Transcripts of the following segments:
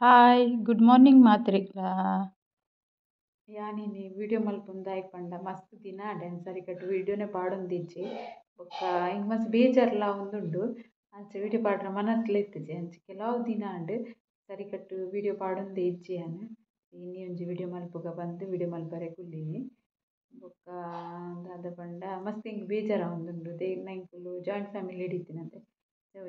Hi good morning ಮಾತ್ರಿಕ್ಲಾ ಯಾನಿನಿ video ಮಲ್ಪುಂದಾಯ್ಕ್ ಪಂಡ ಮಸ್ತ್ ದಿನ ಆಂಡೆ ಸರಿಕಟ್ ವಿಡಿಯೋನೆ ಪಾಡೊಂದಿಜ್ಜಿ ಬೊಕ್ಕ ಇಂಕ್ ಮಸ್ತ್ ಬೇಜಾರ್ಲ ಉಂದುಂಡು ಅಂಚ ವಿಡಿಯೋ ಪಾಡ್ರೆ ಮನಸ್ಲ ಇತ್ತಿಜಿ ಅಂಚ ಕೆಲವು ದಿನ ಆಂಡ್ ಸರಿಕಟ್ ವಿಡಿಯೋ ಪಾಡೊಂದೆ ಇಜ್ಜಿ ಆನ್ ಇನಿ ಒಂಜಿ ವಿಡಿಯೋ ಮಲ್ಪುಗ ಬಂದು ವಿಡಿಯೋ ಮಲ್ಪರೆ ಕುಲ್ಲೀನಿ ಬೊಕ್ಕ ದಾದ ಪಂಡ ಮಸ್ತ್ ಇಂಕ್ ಬೇಜಾರ ಉಂದುಂಡು ದೇರ್ನ ಇಂಕುಲು ಜಾಯಿಂಟ್ ಫ್ಯಾಮಿಲಿ ಹಿಡಿತಿನಂತೆ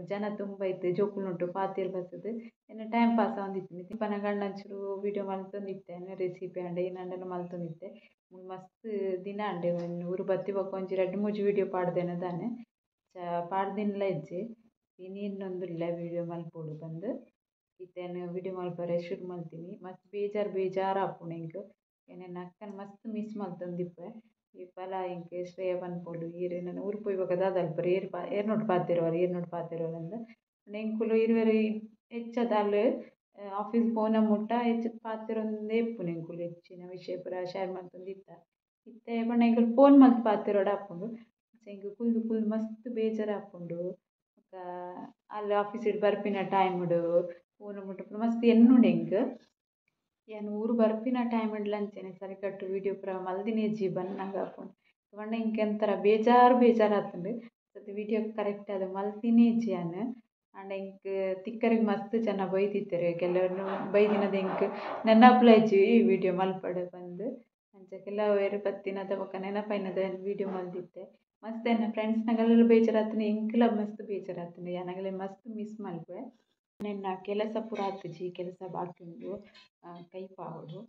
ಜನ ತುಂಬ ಇತ್ತು ಜೋಕುಲ್ನುಂಟು ಪಾತೆರ್ ಬತ್ತುದು ಎನ್ನ ಟೈಮ್ ಪಾಸ್ ಆವೊಂದಿತ್ತಿನಿ ತಿಪ್ಪನ ಗಂಡಂಚೂರು ವಿಡಿಯೋ ಮಲ್ತೊಂದಿತ್ತೆ ರೆಸಿಪಿ ಆಂಡ ಏನಂಡಲ ಮಲ್ತೊಂದಿತ್ತೆ ಮಸ್ತ್ ದಿನ ಆಂಡೆ ಊರು ಬತ್ತಿ ಬೊಕ ಒಂಜಿ 2-3 ವಿಡಿಯೋ ಪಾಡ್ದೇನೆ ದಾನೆ ಪಾಡ್ದಿನ್ಲ ಇಜ್ಜಿ ಇನಿ ಇನ್ನೊಂದುಲ್ಲ ವಿಡಿಯೋ ಮಲ್ಪೊಡು ಬಂದು ಇತ್ತೆನ್ ವಿಡಿಯೋ ಮಲ್ಪರೆ ಶುರು ಮಲ್ತೀನಿ ಮಸ್ತ್ ಬೇಜಾರ್ ಆಪುಂಡು ಇಂಕ್ ಎನ್ನ ಅಕ್ಕನ ಮಸ್ತ್ ಮಿಸ್ ಮಲ್ತೊಂದಿಪ್ಪೆ ಈ ಪಲ ಇಂಕ್ ಶ್ರೇಯ ಪನ್ಪೊಡು ಈರು ನಾನು ಊರು ಪೋಯಿ ಬೊಕ ದಾದಲ್ಪರು ಏರ್ನೊಟ್ಟು ಪಾತೆರವರು ಅಂದ ಎಂಕುಲು ಇರುವೆರು ಹೆಚ್ಚದಾಲ್ ಆಫೀಸ್ ಪೋನ ಮುಟ್ಟ ಹೆಚ್ಚು ಪಾತೆರೊಂದೇ ಇಪ್ಪುನು ಎಂಕುಲು ಹೆಚ್ಚಿನ ವಿಷಯ ಪೂರ ಶೇರ್ ಮಲ್ತೊಂದಿತ್ತ ಇತ್ತೆ ಪಂಡ ಎಂಕುಲು ಫೋನ್ ಮಲ್ತ್ ಪಾತೆರೋಡು ಆಪುಂಡು ಎಂಕ್ ಕುಲ್ದು ಮಸ್ತ್ ಬೇಜಾರ್ ಆಪುಂಡು ಅಲ್ಲಿ ಆಫೀಸಿಡ್ ಬರ್ಪಿನ ಟೈಮ್ಡು ಪೋನ ಮುಟ್ಟ ಮಸ್ತ್ ಎನ್ನುಂಡು ಎಂಕ್ ಏನು ಊರು ಬರ್ಪಿನ ಟೈಮ್ಡ್ಲ ಅಂಚೆನೆ ಸರಿಕಟ್ಟು ವಿಡಿಯೋ ಪೂರ ಮಲ್ದಿನೇಜಿ ಬನ್ನಂಗ ಆಪುಂಡು ಪಂಡ ಇಂಕ್ ಎಂತರ ಬೇಜಾರ್ ಆತುಂಡು ಸತಿ ವಿಡಿಯೋ ಕರೆಕ್ಟ್ ಆದ್ ಮಲ್ತಿನೇಜಿ ಆನ್ ಆಂಡ ಇಂಕ್ ತಿಕ್ಕರೆಗ್ ಮಸ್ತ್ ಜನ ಬೈದಿತ್ತೆರ್ ಕೆಲವ್ರು ಬೈದಿನದ ಇಂಕ್ ನೆನಪ್ಲ ಇಜ್ಜಿ ವಿಡಿಯೋ ಮಲ್ಪಡೆ ಬಂದು ಅಂಚ ಕೆಲವೆರು ಪತ್ತಿನದ ಬೊಕ ನೆನಪೈನದ ವಿಡಿಯೋ ಮಲ್ದಿತ್ತೆ ಮಸ್ತ್ ಎನ್ನ ಫ್ರೆಂಡ್ಸ್ನಗಲೆಲ್ಲ ಬೇಜಾರ್ ಆತುಂಡು ಎಂಕ್ಲ ಮಸ್ತ್ ಬೇಜಾರ್ ಆತುಂಡು ಯಾನಗಲೆ ಮಸ್ತ್ ಮಿಸ್ ಮಲ್ಪೆ ನೆನ್ನ ಕೆಲಸ ಪೂರ ಆತುಜಿ ಕೆಲಸ ಬಾಕಿ ಉಂಡು ಕೈಪ್ ಆವೊಡು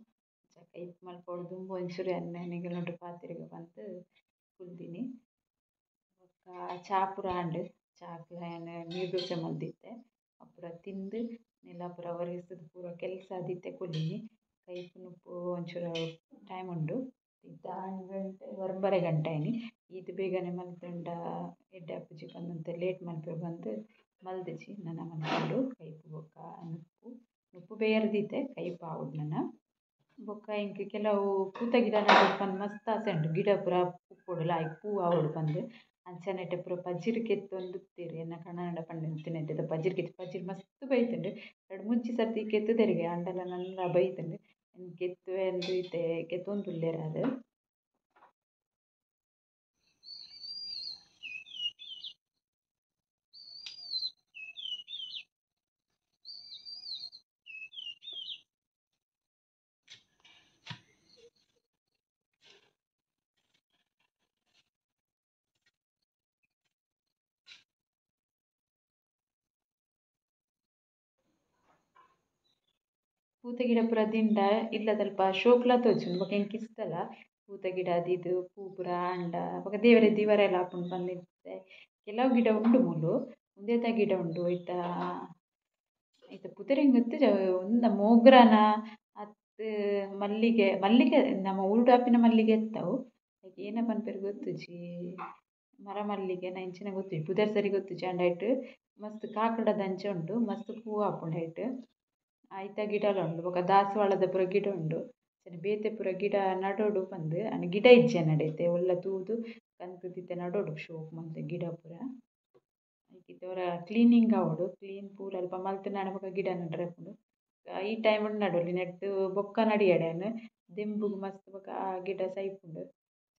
ಕೈಪ್ ಮಲ್ಪೊಡು ದುಂಬು ಒಂಚೂರು ಎಣ್ಣೆಗೆಲುಂಟು ಪಾತೆರೆಗ್ ಬಂದು ಕುಲ್ದಿನಿ ಬೊಕ್ಕ ಚಾ ಪೂರ ಆಂಡ್ ಚಾಕ್ ನೀರು ದೋಸೆ ಮಲ್ದಿತ್ತೆ ಅಪುರ ತಿಂದು ನೆಲ ಪೂರ ಒರೆಸ್ದು ಪೂರ ಕೆಲಸ ಆದಿತ್ತೆ ಕುಲ್ಲೀನಿ ಕೈಪ್ ನುಪ್ಪು ಒಂಚೂರು ಟೈಮ್ ಉಂಡು ಇತ್ತ 1 ಗಂಟೆ ಒರ್ಬರೆ ಗಂಟೆ ಆಯಿನಿ ಇದು ಬೇಗನೆ ಮಲ್ತುಂಡ ಎಡ್ಡೆ ಆಪುಜಿ ಪಂದಂತೆ ಲೇಟ್ ಮಲ್ಪೆ ಬಂದು ಮಲ್ದಿಜಿ ನನ್ನ ಮಲ್ಪೊಂಡು ಕೈಪ್ ಬೊಕ್ಕ ನುಪ್ಪು ಬೇಯರ್ದಿತ್ತೆ ಕೈಪ್ ಆವೊಡು ನನ್ನ ಬೊಕ್ಕ ಇಂಕ್ ಕೆಲವು ಪೂತ ಗಿಡ ನೆಡುದು ಪಂದ್ ಮಸ್ತ್ ಆಸೆ ಉಂಡು ಗಿಡ ಪೂರ ಉಪ್ಪೊಡು ಲಾಯ್ಕ್ ಪೂ ಆವೊಡು ಪಂದ್ ಅಂಚನೆಟ್ ಪೂರ ಪಜಿರ್ ಕೆತ್ತೊಂದುತ್ತೆರ್ ಎನ್ನ ಕಣ್ಣಂಡ ಪಂಡ ನೆಟ್ಟದ ಪಜಿರ್ ಮಸ್ತ್ ಬೈತುಂಡು 2-3 ಸರ್ತಿ ಕೆತ್ತುದೆರಿಗೆ ಆಂಡಲ ನನ್ಲ ಬೈತುಂಡು ಕೆತ್ತು ಎಂದು ಇತ್ತೆ ಕೆತ್ತೊಂದುಲ್ಲೆರ್ ಅದು ಪೂತ ಗಿಡ ಪೂರ ದಿಂಡ ಇಲ್ಲದಲ್ಪ ಶೋಕ್ಲ ತೋಜುಂಡು ಬೊಕ ಎಂಕ್ ಇಷ್ಟಲ ಪೂತ ಗಿಡ ದೀದ್ ಪೂ ಪೂರ ಆಂಡ ಬೊಕ ದೇವರೆ ದಿವಾರೆಲ ಆಪುಂಡು ಪಂದಿತ್ತೆ ಕೆಲವು ಗಿಡ ಉಂಡು ಮೂಲು ಉಂದೆತ ಗಿಡ ಉಂಡು ಐತ ಪುದರೆಂಗ್ ಗೊತ್ತಿಜ ಉಂದ ಮೋಗ್ರಾನ ಅತ್ತ್ ಮಲ್ಲಿಗೆ ನಮ ಊರುಡಾಪಿನ ಮಲ್ಲಿಗೆ ಎತ್ತವು ಏನ ಪನ್ಪೆರ್ ಗೊತ್ತುಜಿ ಮರ ಮಲ್ಲಿಗೆನ ಇಂಚಿನ ಗೊತ್ತುಜಿ ಪುದರ್ ಸರಿ ಗೊತ್ತುಜಿ ಆಂಡ ಐಟ್ ಮಸ್ತ್ ಕಾಕಡದ ಅಂಚ ಉಂಡು ಮಸ್ತ್ ಪೂ ಆಪುಂಡು ಐಟ್ ಐತ ಗಿಡಲ ಉಂಡು ಬೊಕ ದಾಸವಾಳದ ಪೂರ ಗಿಡ ಉಂಡು ಬೇತೆ ಪೂರ ಗಿಡ ನಡೋಡು ಪಂದ್ ಆಂಡ ಗಿಡ ಇಜ್ಜಿ ನಡೈತೆ ಒಲ್ಲ ತೂದು ಕನ್ಪುದಿತ್ತೆ ನಡೋಡು ಶೋಕ್ ಮಲ್ತ್ ಗಿಡ ಪೂರ ಐಕಿತ್ತ ಅವರ ಕ್ಲೀನಿಂಗ್ ಆವೊಡು ಕ್ಲೀನ್ ಪೂರ ಅಲ್ಪ ಮಲ್ತುಂಡ ಬೊಕ ಗಿಡ ನಡ್ರೆ ಆಪುಂಡು ಈ ಟೈಮ್ ನಡೋಲಿ ನೆಟ್ಟ್ ಬೊಕ್ಕ ನಡಿಯಡನ್ ದೆಂಬುಗು ಮಸ್ತ್ ಬೊಕ ಆ ಗಿಡ ಸೈಪುಂಡು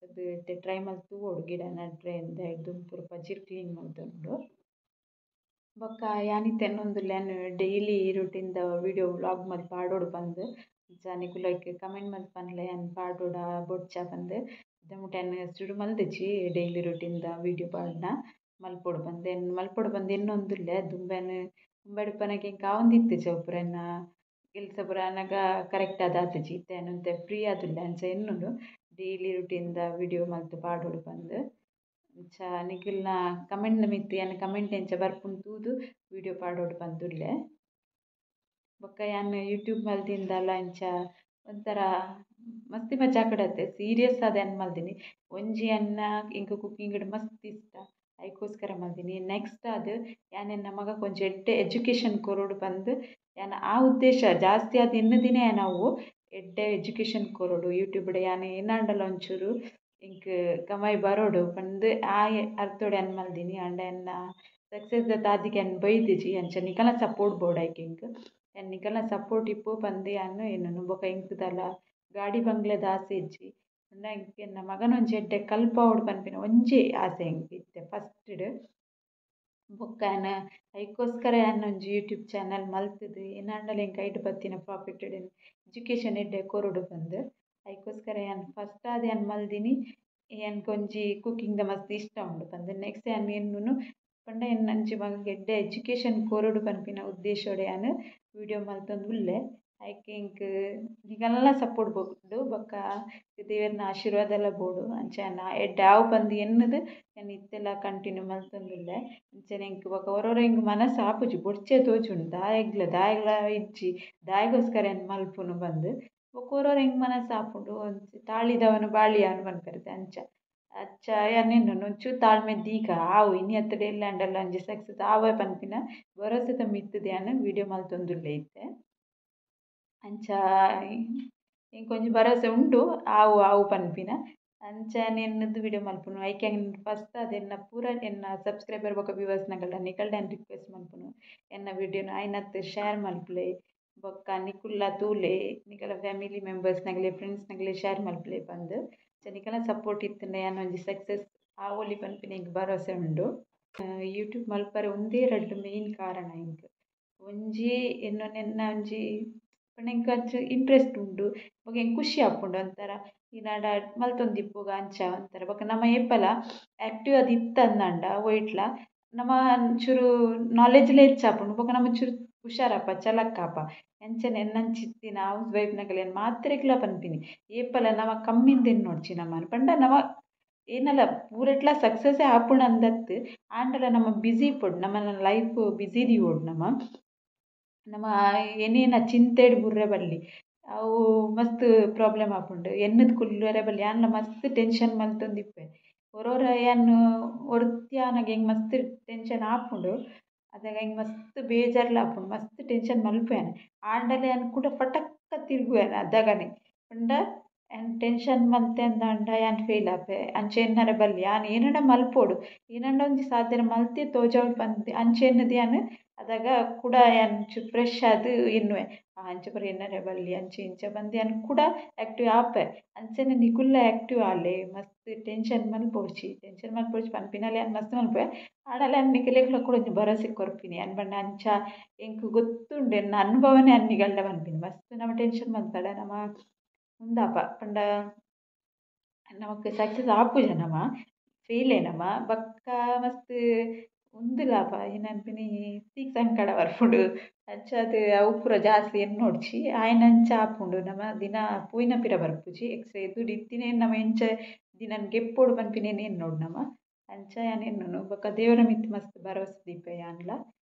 ಅದು ಟ್ರೈ ಮಲ್ತ್ ತೂವೊಡು ಗಿಡ ನಡ್ರೆ ಅಂದ್ ದುಂಬು ಪೂರ ಪಜಿರ್ ಕ್ಲೀನ್ ಮಲ್ತೊಂದು ಬೊಕ್ಕ ಯಾನಿತ್ತೆ ಎನ್ನೊಂದುಲ್ಲೆ ಡೈಲಿ ರೂಟೀನ್ ದ ವಿಡಿಯೋ ವ್ಲಾಗ್ ಮಲ್ತ್ ಪಾಡೋಡು ಪಂದ್ ಜಾನಿಕುಲು ಲೈಕ್ ಕಮೆಂಟ್ ಮಲ್ತ್ ಪನ್ಲೆ ಯಾನ್ ಪಾಡೋಡ ಬೊಡ್ಚ ಪಂದ್ ಮುಟ ಶುರು ಮಲ್ದಿಜಿ ಡೈಲಿ ರೂಟೀನ್ ದ ವಿಡಿಯೋ ಪಾಡ್ನ ಮಲ್ಪೊಡು ಪಂದ್ ಎನ್ನೊಂದುಲ್ಲೆ ದುಂಬೆಡು ಪನಗ ಎಂಕ್ ಆವೊಂದಿತ್ತುಜಿ ಅವು ಪೂರ ಎನ್ನ ಕೆಲಸ ಪೂರ ಆನಗ ಕರೆಕ್ಟ್ ಆತುಜಿ ಇತ್ತೆ ಎನ್ನೊಂತೆ ಫ್ರೀ ಆದುಲ್ಲೆ ಅಂಚ ಎನ್ನುಡು ಡೈಲಿ ರೂಟೀನ್ ದ ವಿಡಿಯೋ ಮಲ್ತ್ ಪಾಡೋಡು ಪಂದ್ ಅಂಚ ನಿಕುಲ್ನ ಕಮೆಂಟ್ ಮಿತ್ತ್ ಯಾನ್ ಕಮೆಂಟ್ ಎಂಚ ಬರ್ಪುಂಡು ತೂದು ವಿಡಿಯೋ ಪಾಡೋಡು ಪಂದುಲ್ಲೆ ಬೊಕ್ಕ ಯಾನ್ ಯೂಟ್ಯೂಬ್ ಮಲ್ತಿಂದಲ ಅಂಚ ಒಂಥರ ಮಸ್ತಿ ಮಜಾಕುಡತ್ತೆ ಸೀರಿಯಸ್ ಆದ್ ಯಾನ್ ಮಲ್ತಿನಿ ಒಂಜಿ ಎನ್ನ ಎಂಕ್ ಕುಕ್ಕಿಂಗ್‌ಡ್ ಮಸ್ತ್ ಇಷ್ಟ ಐಕೋಸ್ಕರ ಮಲ್ತಿನಿ ನೆಕ್ಸ್ಟ್ ಆದ್ ಯಾನ್ ಎನ್ನ ಮಗಕ್ ಒಂಜಿ ಎಡ್ಡೆ ಎಜುಕೇಷನ್ ಕೊರೊಡು ಪಂದ್ ಯಾನ್ ಆ ಉದ್ದೇಶ ಜಾಸ್ತಿ ಆದ್ ಎನ್ನದಿನೇ ಯಾನ್ ಅವು ಎಡ್ಡೆ ಎಜುಕೇಷನ್ ಕೊರೊಡು ಯೂಟ್ಯೂಬ್‌ಡ್ ಯಾನ್ ಏನಾಂಡಲ ಒಂಚೂರು ಎಂಕ್ ಕಮಾಯಿ ಬರೋಡು ಪಂದ್ ಆ ಅರ್ತೋಡು ಯಾನ್ ಮಲ್ತಿನಿ ಆಂಡ ಎನ್ನ ಸಕ್ಸಸ್ ದ ತಾದಿಗೆ ಯಾನ್ ಬೈದಿಜಿ ಅಂಚ ನಿಕಲ್ನ ಸಪೋರ್ಟ್ ಬೋಡಾಯ್ಕೆ ಎಂಕ್ ಎನ್ನಿಕಲ್ನ ಸಪೋರ್ಟ್ ಇಪ್ಪು ಪಂದೆ ಅನ್ನು ಎನ್ನು ಬೊಕ ಇಂಕುದಲ ಗಾಡಿ ಬಂಗ್ಲೆದ ಆಸೆ ಇಜ್ಜಿ ಪಂಡ ಎನ್ನ ಮಗನೊಂಜಿ ಎಡ್ಡೆ ಕಲ್ಪವೊಡು ಪನ್ಪಿನ ಒಂಜಿ ಆಸೆ ಎಂಕ್ ಇತ್ತೆ ಫಸ್ಟ್ಡ್ ಬೊಕ್ಕ ಐಕೋಸ್ಕರ ಒಂಜಿ ಯೂಟ್ಯೂಬ್ ಚಾನಲ್ ಮಲ್ತುದು ಏನಾಂಡಲ ಎಂಕ್ ಐಟ್ ಬತ್ತಿನ ಪ್ರಾಫಿಟೆಡ್ ಎಜುಕೇಷನ್ ಎಡ್ಡೆ ಕೊರೊಡು ಪಂದ್ ಐಕೋಸ್ಕರ ಫಸ್ಟ್ ಆದ್ ಮಲ್ದಿನಿ ಒಂಜಿ ಕುಕಿಂಗ್ದ ಮಸ್ತ್ ಇಷ್ಟ ಉಂಡು ಪಂದ್ ನೆಕ್ಸ್ಟ್ ಎನ್ನುನು ಪಂಡ ನಂಜಿ ಮಗಗೆ ಎಡ್ಡೆ ಎಜುಕೇಷನ್ ಕೊರೊಡು ಪನ್ಪಿನ ಉದ್ದೇಶೊಡೆ ವಿಡಿಯೋ ಮಲ್ತೊಂದು ಉಲ್ಲೆ ಐಕೆ ಇಂಕ್ ನಿಗಲ್ಲ ಸಪೋರ್ಟ್ ಬೋಡು ಬೊಕ್ಕ ದೇವೆರ್ನ ಆಶೀರ್ವಾದ ಬೋಡು ಅಂಚೆನ ಎಡ್ಡೆ ಆವು ಪಂದ್ ಎನ್ನದು ಇತ್ತೆಲ್ಲ ಕಂಟಿನ್ಯೂ ಮಲ್ತೊಂದುಲ್ಲೆ ಅಂಚನೆ ಇಂಕ್ ಬೊಕ್ಕ ಎಂಕ್ ಮನಸ್ಸು ಆಪುಜಿ ಬೊಡ್ಚೆ ತೋಜುಂಡು ದಾಯಗ್ಲ ಇಜ್ಜಿ ದಾಯಗೋಸ್ಕರ ಮಲ್ಪುನು ಬಂದು ಬೊಕ್ಕ ಎಂಕ್ ಮನಸ್ಸು ಆಪುಂಡು ತಾಳಿದವನು ಬಾಳಿಯವನು ಪನ್ಪೆರ್ತೆ ಅಂಚ ಅಚ್ಚ ಎನ್ನೆನು ಒಂಚೂರು ತಾಳ್ಮೆ ದೀಕ ಆವು ಇನಿ ಅತ್ತಡೆ ಎಲ್ಲಾಂಡಲ್ಲ ಒಂಜಿ ಸಕ್ಸಸ್ ಆವ ಪನ್ಪಿನ ಭರೋಸೆ ಮಿತ್ತುದೆ ವಿಡಿಯೋ ಮಲ್ತೊಂದುಲ್ಲೆ ಇತ್ತೆ ಅಂಚ ಇಂಕೊಂಚ ಭರೋಸೆ ಉಂಡು ಆವು ಪನ್ಪಿನ ಅಂಚ ಎನ್ನದು ವಿಡಿಯೋ ಮಲ್ಪುನು ಐಕೆ ಫಸ್ಟ್ ಅದೆನ್ನ ಪೂರ ಎನ್ನ ಸಬ್ಸ್ಕ್ರೈಬರ್ ಬೊಕ್ಕ ವ್ಯೂವರ್ಸ್ನಗಲ ನಿಕಲ್ಡ ರಿಕ್ವೆಸ್ಟ್ ಮಲ್ಪುನು ಎನ್ನ ವಿಡಿಯೋನ ಐನತ್ತು ಶೇರ್ ಮಲ್ಪುಲೆ ಬೊಕ್ಕ ನಿಕುಲ್ಲ ತೂಲೆ ನಿಕಲ ಫ್ಯಾಮಿಲಿ ಮೆಂಬರ್ಸ್ನಗಲೆ ಫ್ರೆಂಡ್ಸ್ನಗಲೆ ಶೇರ್ ಮಲ್ಪುಲೆ ಪಂದ್ ನಿಕಲ ಸಪೋರ್ಟ್ ಇತ್ತಂಡೆ ಒಂಜಿ ಸಕ್ಸಸ್ ಆವೊಲಿ ಪನ್ಪಿನ ಇಂಕ್ ಭರೋಸೆ ಉಂಡು ಯೂಟ್ಯೂಬ್ ಮಲ್ಪರೆ ಒಂದೇ ರಡ್ಡು ಮೇಯ್ನ್ ಕಾರಣ ಇಂಕ್ ಒಂಜಿ ಎನ್ನ ಒಂಜಿ ಪಂಡ ಇಂಕ್ ಅಂಚ ಇಂಟ್ರೆಸ್ಟ್ ಉಂಡು ಬೊಕ ಎಂಕ್ ಖುಷಿ ಆಪುಂಡು ಒಂಥರ ಈನಾಡ ಮಲ್ತೊಂದಿಪ್ಪುಗ ಅಂಚ ಒಂಥರ ಬೊಕ ನಮ ಏಪಲ ಆ್ಯಕ್ಟಿವ್ ಅದು ಇತ್ತಂದಂಡ ಒಯ್ಟ್ಲ ನಮ ಒಂಚೂರು ನಾಲೆಜ್ಲ ಹೆಚ್ಚಾಪುಂಡು ಬೊಕ ನಮ ಚೂರು ಹುಷಾರಪ್ಪ ಚಲಕ್ಕಾಪ ಎಂಚನೆ ಎನ್ನಂಚಿತ್ತಿನ ಹೌಸ್ ವೈಫ್ನಗಲ ಮಾತ್ರೆಗ್ಲ ಪನ್ಪಿನಿ ಏಪಲ ನಮ ಕಮ್ಮಿಂದ ನೋಡ್ಚಿ ನಮ್ಮನ ಪಂಡ ನಮ ಏನಲ್ಲ ಪೂರೆಟ್ಲ ಸಕ್ಸಸ್ಸೇ ಆಪುಂಡು ಅಂದತ್ತು ಆಂಡಲ ನಮ ಬ್ಯುಸಿ ಪೊಡು ನಮ್ಮ ಲೈಫ್ ಬ್ಯುಸಿದಿ ಓಡು ನಮ್ಮ ಏನೇನ ಚಿಂತೆಡ್ ಬುರ್ರೆ ಬಲ್ಲಿ ಅವು ಮಸ್ತ್ ಪ್ರಾಬ್ಲಮ್ ಆಪುಂಡು ಎನ್ನದ ಕುಲ್ಲರೆ ಬಲ್ಲಿ ಯಾನ್ಲ ಮಸ್ತ್ ಟೆನ್ಷನ್ ಮಲ್ತೊಂದಿಪ್ಪೆ ಏನು ಒರ್ತ್ಯಾನಗ ಹೆಂಗೆ ಮಸ್ತ್ ಟೆನ್ಷನ್ ಆಪುಂಡು ಅದಾಗ ಹಿಂಗೆ ಮಸ್ತ್ ಬೇಜಾರ್ಲ ಆಪುಂಡು ಮಸ್ತ್ ಟೆನ್ಷನ್ ಮಲ್ಪುವೆನೆ ಆಂಡಲೆ ಕೂಡ ಪಟಕ್ಕ ತಿರುಗುವೆನೆ ಅದಾಗನೆ ಪಂಡ ಟೆನ್ಷನ್ ಮಲ್ತೆ ಅಂದ ಫೇಲ್ ಆಪೆ ಅಂಚೆ ಎನ್ನರ ಬಲ್ಲಿ ಏನಡ ಮಲ್ಪೋಡು ಏನಂಡ ಒಂಜಿ ಸಾಧನೆ ಮಲ್ತೆ ತೋಜಾವಡು ಪಂದ್ ಅಂಚೆ ಎನ್ನದು ಅದಾಗ ಕೂಡ ಚೂರು ಫ್ರೆಶ್ ಅದು ಎನ್ನುವೆ ಅಂಚೆ ಪರ ಎನ್ನರೆ ಬಲ್ಲಿ ಅಂಚೆ ಇಂಚೆ ಬಂದು ಕೂಡ ಆ್ಯಕ್ಟಿವ್ ಆಪೆ ಅಂಚೆನೆ ನಿಕುಲ್ಲ ಆ್ಯಕ್ಟಿವ್ ಆಲೆ ಮಸ್ತ್ ಟೆನ್ಷನ್ ಮಲ್ಪೊಡ್ಚಿ ಪನ್ಪಿನಲ್ಲಿ ಮಸ್ತ್ ಮಲ್ಪೆ ಆಡಲೆ ನಿಕಲೆಗ್ಲ ಕೂಡ ಒಂಜಿ ಭರೋಸೆ ಕೊರ್ಪಿನಿ ಬಣ್ಣ ಅಂಚ ಎಂಕ್ ಗೊತ್ತುಂಡು ಎನ್ನ ಅನುಭವನೇ ಅನ್ನಿಗಲ್ಡ ಪನ್ಪಿನಿ ಮಸ್ತ್ ನಮ ಟೆನ್ಷನ್ ಮಲ್ತಾಡ ನಮ ಮುಂದಾಪ ಪಂಡ ನಮಕ್ ಸಕ್ಸಸ್ ಆಪುಜ ನಮ ಫೇಲೆ ನಮ ಬಕ್ಕ ಮಸ್ತ್ ಉಂದುಲಾಪ ಏನನ್ಪಿನಿ ತೀಕ್ ಸಂಕಟ ಬರ್ಪುಂಡು ಅಂಚ ಅದು ಅವು ಪೂರ ಜಾಸ್ತಿ ನೋಡ್ಚಿ ಆಯ್ನಂಚ ಆಪುಂಡು ನಮ ದಿನ ಪೂಯ್ನ ಪಿರ ಬರ್ಪುಜಿ ಎಕ್ಸ್ರೇ ದುಡ್ಡು ಇತ್ತಿನೇನು ನಮ ಎಂಚ ದಿನ ಗೆಪ್ಪೋಡು ಪನ್ಪಿನೇನು ನೋಡು ನಮ ಅಂಚ ಎನ್ನುನು ಬೊಕ್ಕ ದೇವರ ಮಿತ್ತು ಮಸ್ತ್ ಭರವಸೆ ದೀಪೆ ಯಾನ್ಲ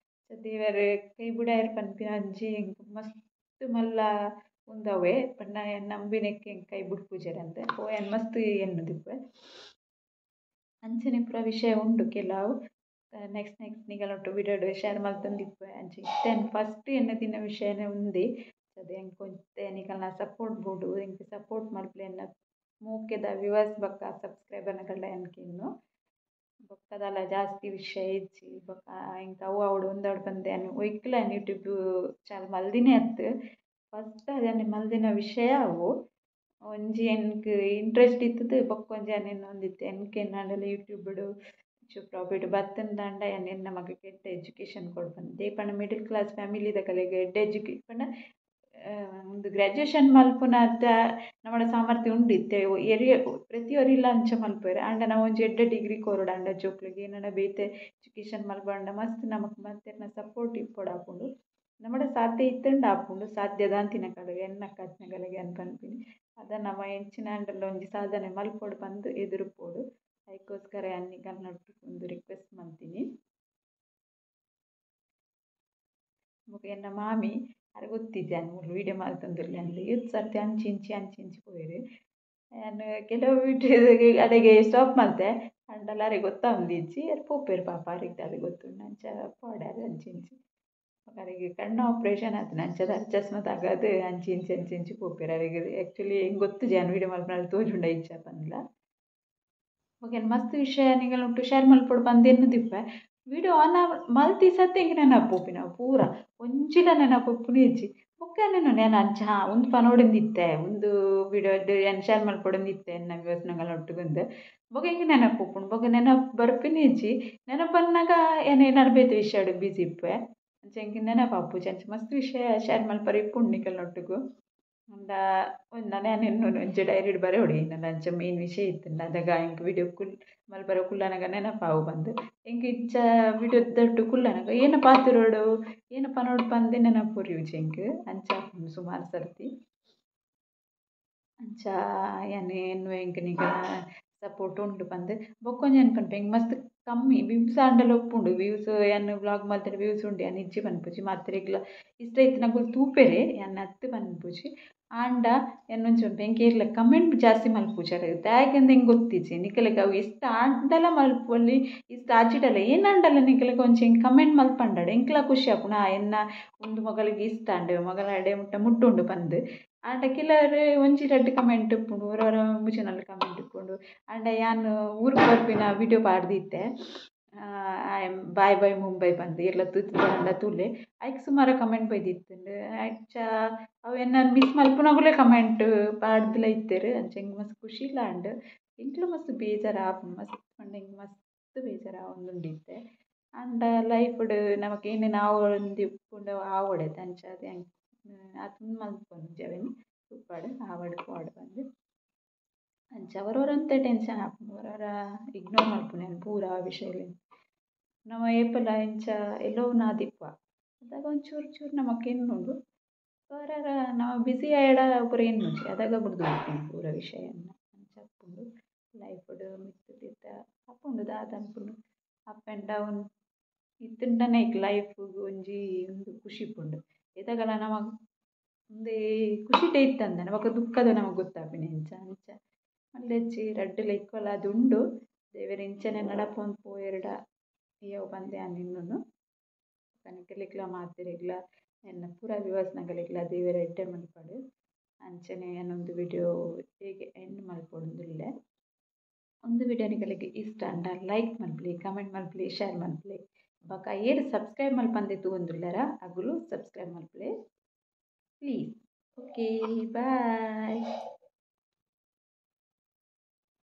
ದೇವರ ಕೈ ಬುಡಾಯರ್ ಪನ್ಪಿನ ಅಂಜಿ ಮಸ್ತ್ ಮಲ್ಲ ಉಂದವೆ ಪಂಡ ನಂಬಿನಕ್ಕೆ ಕೈ ಬುಡ್ಪುಜರಂತೆ ಮಸ್ತ್ ಎನ್ನು ದಿಪ್ಪೆ ಅಂಚನೆ ಪೂರ ವಿಷಯ ಉಂಡು ಕೆಲವು ನೆಕ್ಸ್ಟ್ ನಿಗಲೊಟ್ಟು ವಿಡಿಯೋ ಶೇರ್ ಮಲ್ತೊಂದಿಪ್ಪೆ ಅಂಚೆ ಇತ್ತೇನು ಫಸ್ಟ್ ಎನ್ನದಿನ ವಿಷಯನೇ ಉಂದು ಅದೇ ಎಂಕ್ ಒಂತೆ ನಿಕಲ್ನ ಸಪೋರ್ಟ್ ಬೋಡು ಎಂಕ್ ಸಪೋರ್ಟ್ ಮಲ್ಪಲೆ ಎನ್ನ ಮೂಕೆದ ವ್ಯೂವರ್ಸ್ ಬೊಕ್ಕ ಸಬ್ಸ್ಕ್ರೈಬರ್ನಗಲ ಎನ್ಕಿನ್ನು ಬೊಕ್ಕದಲ್ಲ ಜಾಸ್ತಿ ವಿಷಯ ಇಜ್ಜಿ ಬೊಕ್ಕ ಎಂಕ್ ಅವಡು ಒಂದವಡು ಬಂದೆ ಒಯ್ಕಲ ಯೂಟ್ಯೂಬ್ ಚಾನಲ್ ಮಲ್ದಿನೇ ಅತ್ತು ಫಸ್ಟ್ ಅದನ್ನು ಮಲ್ದಿನ ವಿಷಯ ಅವು ಒಂಜಿ ಎನ್ಕ್ ಇಂಟ್ರೆಸ್ಟ್ ಇತ್ತದು ಬೊಕ್ಕ ಒಂಜಿ ಒಂದಿತ್ತು ಎನ್ಕೆ ನಾಡಲ್ಲ ಯೂಟ್ಯೂಬ್ಡು ಪ್ರಾಫಿಟ್ ಬತ್ತಂದಾಂಡ ಎನ್ನ ಮಗಕ್ಕೆ ಎಡ್ಡ ಎಜುಕೇಷನ್ ಕೊಡ್ಪಂದು ದೇಪಣ್ಣ ಮಿಡಲ್ ಕ್ಲಾಸ್ ಫ್ಯಾಮಿಲಿದ ಕಲೆಗೆ ಎಡ್ಡ ಪಂಡ ಒಂದು ಗ್ರ್ಯಾಜುಯೇಷನ್ ಮಲ್ಪುನ ಅದ ನಮ್ಮಡ ಸಾಮರ್ಥ್ಯ ಉಂಡಿತ್ತೆ ಪ್ರತಿಯೊರು ಇಲ್ಲ ಅಂಚ ಮಲ್ಪೇರು ಆಂಡ ನಾವು ಒಂಜಿ ಎಡ್ಡ ಡಿಗ್ರಿ ಕೊರೋಡು ಅಂಡ ಜೋಕ್ಲಿಗೆ ಏನಡ ಬೇತೆ ಎಜುಕೇಷನ್ ಮಲ್ಪಂಡ ಮಸ್ತ್ ನಮಕ್ ಮತ್ತೆ ಸಪೋರ್ಟ್ ಇಪ್ಪೊಡು ಆಪುಂಡು ನಮ್ಮಡ ಸಾಧ್ಯ ಇತ್ತಂಡ ಆಪುಂಡು ಸಾಧ್ಯದ ಅಂತಿನ ಕಡೆಗೆ ಎನ್ನ ಕತ್ನಗಳಿಗೆ ಅನ್ಪನ್ಪಿನಿ ಅದ ನಮ್ಮ ಹೆಂಚಿನ ಅಂಡಲ್ಲ ಒಂಜಿ ಸಾಧನೆ ಮಲ್ಪೊಡು ಬಂದು ಎದುರುಪೋಡು ಅದಕ್ಕೋಸ್ಕರ ಅನ್ನಿಗಲ್ನೊಟ್ಟು ಒಂದು ರಿಕ್ವೆಸ್ಟ್ ಮಾಡ್ತೀನಿ ಎನ್ನ ಮಾಮಿ ಅದು ಗೊತ್ತಿದ್ದೆ ಮೂರು ವೀಡಿಯೋ ಮಲ್ತೊಂದುಲ್ಲೆ ಅಂದು ಇವತ್ತು ಸರ್ತಿ ಅಂಚಿ ಪೋಯಿರು ನಾನು ಕೆಲವು ವಿಡಿಯೋ ಅಡೆಗೆ ಸ್ಟಾಪ್ ಮಾಡ್ತೆ ಅಂಡಲ್ಲ ಅರೆ ಗೊತ್ತಾಂದಿಜ್ಜಿ ಅದು ಪೋಪೇರು ಪಾಪ ಅರಿಗೆ ಅದು ಗೊತ್ತುಂಡು ಅಂಚ ಪಾಡ್ಯಾರು ಅಂಚಿ ಅವರಿಗೆ ಕಣ್ಣು ಆಪ್ರೇಷನ್ ಆಯ್ತು ನಂಚದ ಚಸ್ಮ ತಗದು ಅಂಚಿ ಪೋಪೇರು ಅವರಿಗೆ ಆ್ಯಕ್ಚುಲಿ ಹೆಂಗೆ ಗೊತ್ತು ಜಾನ್ ವೀಡಿಯೋ ಮಲ್ಪನಲ್ಲಿ ತೋಜುಂಡ ಇಚ್ಛ ಬಂದಿಲ್ಲ ಓಕೆ ಮಸ್ತ್ ವಿಷಯ ನಿಗಲುಂಟು ಶೇರ್ ಮಲ್ಪೊಡು ಬಂದೇನು ದಿಪ್ಪೆ ವಿಡಿಯೋ ಆನ್ ಮಲ್ತಿ ಸತ್ತೆ ಇಂಕ ನೆನಪೋಪಿನ ಪೂರ ಒಂಚಿಲ ನೆನಪೊಪ್ಪುನೇಜಿ ಬೊಕ್ಕ ನಾನು ನಾನು ಅಂಚ ಒಂದು ಪನೋಡಿಂದಿತ್ತೆ ಒಂದು ವಿಡಿಯೋ ಏನು ಶೇರ್ ಮಲ್ಪೊಡಂದಿತ್ತೆ ಎನ್ನ ವ್ಯವಸ್ಥೆಗಳ ಒಟ್ಟುಗುಂದು ಬೊಕ ಹಿಂಗೆ ನೆನಪೊಪ್ಪುಂಡು ಬೊಕ ನೆನಪು ಬರ್ಪಿನೇಜಿ ನೆನಪು ಬಂದಾಗ ಏನು ನಡ್ಬೇತ ವಿಷಯ ಬಿಸಿ ಇಪ್ಪೆ ಅಂಚ ಹಿಂಗೆ ನೆನಪು ಅಂಚ ಮಸ್ತ್ ವಿಷಯ ಶೇರ್ ಮಲ್ಪರೆ ಇಪ್ಪುಂಡು ನಿಕಲ್ನೊಟ್ಟಿಗೂ ಅಂಡ ನಾನು ಇನ್ನೂ ಒಂಚ ಡೈರಿಡ್ ಬರೆ ಹೊಡಿ ನನ್ನ ಅಂಚ ಮೇನ್ ವಿಷಯ ಇತ್ತು ಅದಾಗ ಇಂಕ ವಿಡಿಯೋ ಮಲ್ಪರೆ ಕುಲ್ಲನಗ ನೆನಪಾವು ಬಂದು ಇಂಕ ಇಜ್ಜ ವಿಡಿಯೋ ದಟ್ಟು ಕುಲ್ಲನಗ ಏನ ಪಾತಿರೋಡು ಏನ ಪನೋಡು ಪಂದೆ ನೆನಪುರಿ ಇಂಕ ಅಂಚ ಸುಮಾರು ಸರ್ತಿ ಅಂಚ ಏನು ಎಂಕ್ ನಿಗ ಸಪೋರ್ಟ್ ಉಂಡು ಪಂದ್ ಬೊಕ್ಕೊಂಜ ಅನ್ಪನ್ಪೆ ಎಂಕ್ ಮಸ್ತ್ ಕಮ್ಮಿ ವ್ಯೂಸ್ ಆಂಡಲ ಒಪ್ಪುಂಡು ವ್ಯೂಸ್ ಎನ್ನು ವ್ಲಾಗ್ ಮಲ್ತಡೆ ವ್ಯೂಸ್ ಉಂಡು ಯಾನ್ ಇಜ್ಜಿ ಪನ್ಪುಜಿ ಮಾತ್ರೆಗ್ಲ ಇಷ್ಟ ಇತ್ತು ನಗುಲು ತೂಪೆರೆ ಯಾನ್ ಅತ್ತು ಪನ್ಪುಜಿ ಆಂಡ ಎನ್ನೊಂಚ ಎಂಕ್ ಏರ್ಲ ಕಮೆಂಟ್ ಜಾಸ್ತಿ ಮಲ್ಪುಜಾರ್ ದಾಯಕೆಂದು ಹೆಂಗೆ ಗೊತ್ತಿಜ್ಜಿ ನಿಕಲೆಗ್ ಅವು ಇಷ್ಟ ಆಂಡಲ ಮಲ್ಪೊಲಿ ಇಷ್ಟ ಆಜಿಡಲ ಏನಾಂಡಲ ನಿಕಲೆಗ್ ಒಂಚ ಹಿಂಗೆ ಕಮೆಂಟ್ ಮಲ್ಪಂಡಾಡು ಎಂಕ್ಲ ಖುಷಿ ಆಪುಂಡು ಎನ್ನ ಒಂದು ಮಗಳಿಗೆ ಇಷ್ಟ ಅಂಡು ಮಗಳ ಅಡೆ ಮುಟ್ಟುಂಡು ಪಂದ್ ಆಂಡ ಕೆಲವರು ಒಂಜಿ ರಡ್ಡ್ ಕಮೆಂಟ್ ಇಪ್ಪುಂಡು ಒರೊರ ಮುಜಿನಲ್ ಕಮೆಂಟ್ ಇಪ್ಪುಂಡು ಆಂಡ ಯಾನ್ ಊರು ಬರ್ಪಿನ ವಿಡಿಯೋ ಪಾಡ್ದಿತ್ತೆ ಬಾಯ್ ಬಾಯ್ ಮುಂಬೈ ಪಂದ್ ಏರ್ಲ ತೂತಿದ್ದ ತೂಲೆ ಐಕ್ ಸುಮಾರು ಕಮೆಂಟ್ ಬೈದಿತ್ತುಂಡು ಅಂಚ ಅವು ಎನ್ನ ಮಿಸ್ ಮಲ್ಪುನಗುಲೆ ಕಮೆಂಟ್ ಪಾಡ್ದಿಲ ಇತ್ತೆರ್ ಅಂಚ ಎಂಕ್ ಮಸ್ತ್ ಖುಷಿ ಇಲ್ಲ ಅಂಡ್ ಎಂಕ್ಲ ಮಸ್ತ್ ಬೇಜಾರು ಆಪುಂಡು ಮಸ್ತ್ ಪಂಡ ಎಂಕ್ ಮಸ್ತ್ ಬೇಜಾರು ಆವೊಂದುಂಡಿತ್ತೆ ಆಂಡ ಲೈಫ್ಡ್ ನಮಕ್ ಏನೇನು ಆವೊಂದು ಇಪ್ಪುಂಡು ಆವೊಡೆತ ಅಂಚ ಅದೇ ಅದ್ನ ಮಲ್ಪೊಂಜೆವೆನ್ ತುಪ್ಪಾಡು ಆವಡ್ ಪಾಡು ಪಂದ್ ಅಂಚ ಅವರವರಂತೆ ಟೆನ್ಷನ್ ಆಪುಂಡು ಅವರವರ ಇಗ್ನೋರ್ ಮಲ್ಪುನೇನು ಪೂರ ಆ ವಿಷಯಲ್ ನಮ ಏಪಲ ಇಂಚ ಎಲ್ಲೋ ನಾದಿಪ್ಪ ಅದಾಗ ಒಂಚೂರು ಚೂರು ನಮಕ್ ಎನ್ನುಂಡು ಅವರರ ನಾವು ಬಿಸಿ ಆಯಡ ಪೂರ ಎನ್ನುಜಿ ಅದಾಗ ಬಿಡ್ದು ಹೋಗ್ತೀನಿ ಪೂರ ವಿಷಯನ್ನ ಅಂಚ ಅಪ್ಪುಂಡು ಲೈಫ್ಡ್ ಮಿತ್ತುದಿತ್ತ ಅಪ್ಪುಂಡು ದಾದ ಅನ್ಪುಂಡು ಅಪ್ ಆ್ಯಂಡ್ ಡೌನ್ ಇತ್ತುಂಡನೆ ಲೈಫ್ ಒಂಜಿ ಒಂದು ಖುಷಿ ಪುಂಡು ಇದಾಗಲ ನಮಕ್ ಒಂದೇ ಖುಷಿಟೇ ಇತ್ತಂದ ನಮಕ್ ದುಃಖದ ನಮಕ್ ಗೊತ್ತಾಪಿನ ಇಂಚ ಅಂಚ ಮಲ್ಲೆಜ್ಜಿ ರಡ್ಡುಲ ಇಕ್ವಲ್ ಅದು ಉಂಡು ದೇವೆರ್ ಇಂಚನೆ ನಡಪೊಂದು ಪೋಯೆರ್ಡ ಇಯವು ಬಂದೆ ಅನ್ನಿನ್ನೊನು ಕನಿಕಲಿಕ್ಲ ಮಾತೆರೆಗ್ಲ ಎನ್ನ ಪೂರ ವ್ಯೂವರ್ಸ್ನಗಳಿಗ್ಲ ದೇವೆರ್ ಎಡ್ಡೆ ಮಲ್ಪಡು ಅಂಚನೆ ಏನೊಂದು ವಿಡಿಯೋ ಹೇಗೆ ಎಂಡ್ ಮಲ್ಪೊಂದುಲ್ಲೆ ಒಂದು ವಿಡಿಯೋ ನಿಗಳಿಗೆ ಇಷ್ಟ ಅಂಡ ಲೈಕ್ ಮಲ್ಪಲಿ ಕಮೆಂಟ್ ಮಲ್ಪಲಿ ಶೇರ್ ಮಲ್ಪಲಿ ಬೊಕ ಏರು ಸಬ್ಸ್ಕ್ರೈಬ್ ಮಲ್ಪಂದೆ ತೂವೊಂದುಲ್ಲೆರ ಅಗುಲು ಸಬ್ಸ್ಕ್ರೈಬ್ ಮಲ್ಪಲೆ ಪ್ಲೀಸ್ ಓಕೆ ಬಾಯ್.